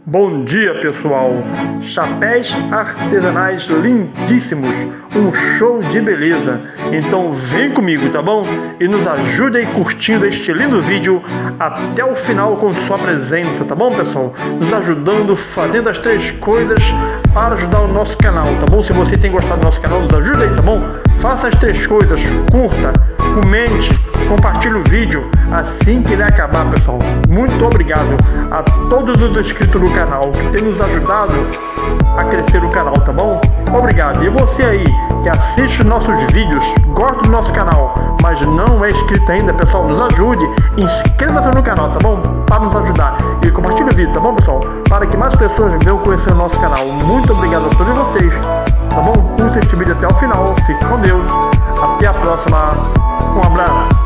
Bom dia, pessoal! Chapéus artesanais lindíssimos, um show de beleza. Então vem comigo, tá bom? E nos ajude aí curtindo este lindo vídeo até o final com sua presença, tá bom, pessoal? Nos ajudando, fazendo as 3 coisas para ajudar o nosso canal, tá bom? Se você tem gostado do nosso canal, nos ajuda aí, tá bom? Faça as 3 coisas, curta, comente, compartilhe o vídeo assim que ele acabar, pessoal. Muito obrigado a todos os inscritos do canal que tem nos ajudado a crescer o canal, tá bom? Obrigado. E você aí que assiste nossos vídeos, gosta do nosso canal, mas não é inscrito ainda, pessoal, nos ajude, inscreva-se no canal, tá bom? Para nos ajudar. E compartilhe o vídeo, tá bom, pessoal? Para que mais pessoas venham conhecer o nosso canal. Muito obrigado a todos vocês, tá bom? Curta este vídeo até o final. Fique com Deus. Até a próxima. Um abraço.